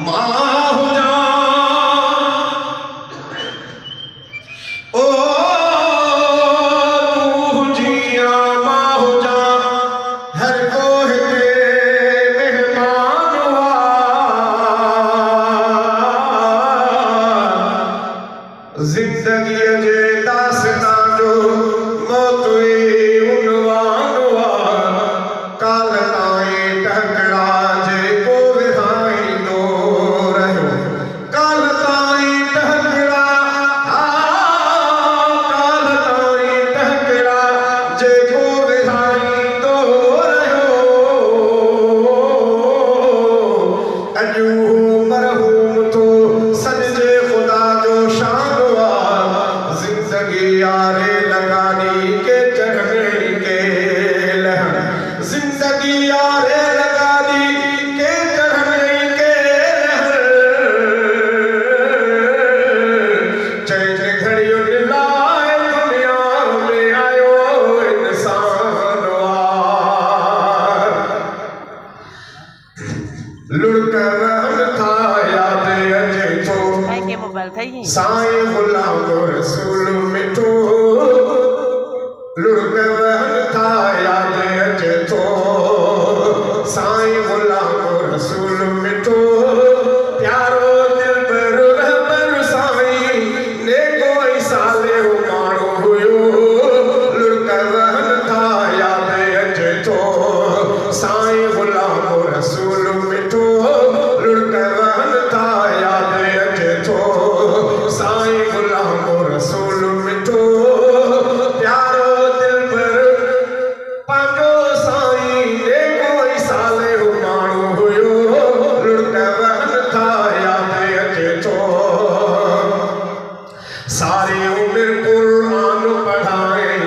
मां हो जा ओ तू जिया मां हो जा हर कोई के मेहमान हुआ जिंदगी जे दासना जो मौत उनवान हुआ काल ताई टकरा जे को विहाई दो रहो काल ताई टकरा काल ताई टकरा जे को विहाई दो रहो अजू मरहूम तो सजदे खुदा जो शान हुआ जिंदगी यारे लगानी के चढ़ने के लहर जिंदगी यारे लगानी के चढ़ने के लहर चैन घड़ियों लाए दुनिया में आयो इंसान वार लुढ़कर था याद अजे तो के मोबाइल था ये साईं गुलाम रसूल मिठो लुढ़कर था याद अजे तो साईं गुलाम रसूल मिठो प्यारो दिल पर रहबर साईं ने कोई साले मारो हुयो लुढ़कर था याद अजे तो साईं गुलाम रसूल मिठो लुढ़कर था याद अजे तो साईं गुलाम रसूल मिठो प्यारो दिल पर पांजो साईं ने कोई साले माण्हू हुयो लुढ़कर था याद अजे तो सारी उम्र कुरान पढ़ाए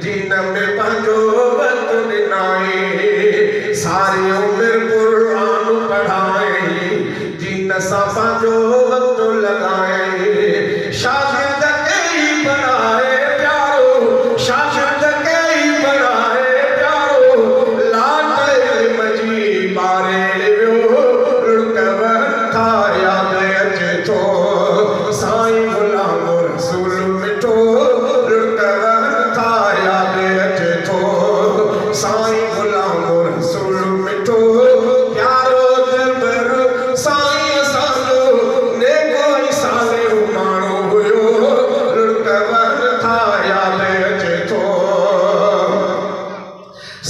जीन में पांजो वक्त दिनाए सारी उम्र कुरान पढ़ाए जीन सा पांजो वक्त लगाए शागिर्द के ही बनाए प्यारो शागिर्द के ही बनाए प्यारो लाटे मजी बारे लुढ़कर था याद अजे तो साईं गुलाम रसूल मिठो लुढ़कर था याद अजे तो साईं गुलाम रसूल मिठो प्यारो दिल पर साईं असांजो ने कोई साले माण्हू हुयो लुढ़कर था याद अजे तो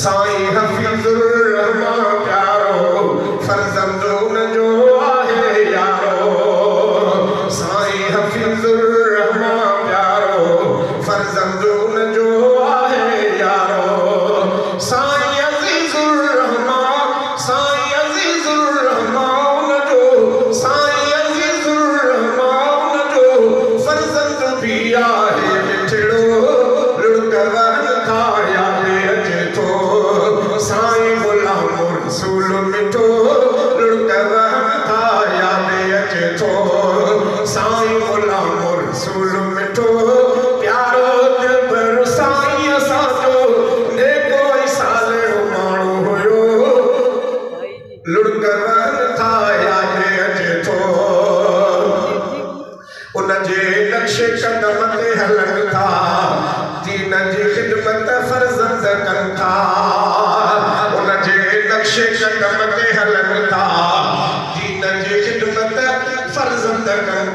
साईं हफीज़ुर रहमान प्यारो फर्ज़ंद उनजो आहे यारो साईं हफीज़ुर रहमान प्यारो फर्ज़ंद उनजो आहे यारो साईं अज़ीज़ुर रहमान साईं अज़ीज़ुर रहमान उनजो साईं अज़ीज़ुर रहमान उनजो फर्ज़ंद भी आहे मिठड़ो लुढ़कर था याद अजे तो साईं गुलाम रसूल मिठो लुढ़कर था याद अजे तो साईं गुलाम रसूल मिठो प्यारो दिल पर साईं असांजो ने कोई साले माण्हू हुयो लुढ़कर था याद अजे तो उनजे नक्शे कदम ते हलन था दीन जी खिदमत फर्ज़ंद कनि था उनजे नक्शे कदम ते हलन था दीन जी खिदमत फर्ज़ंद कनि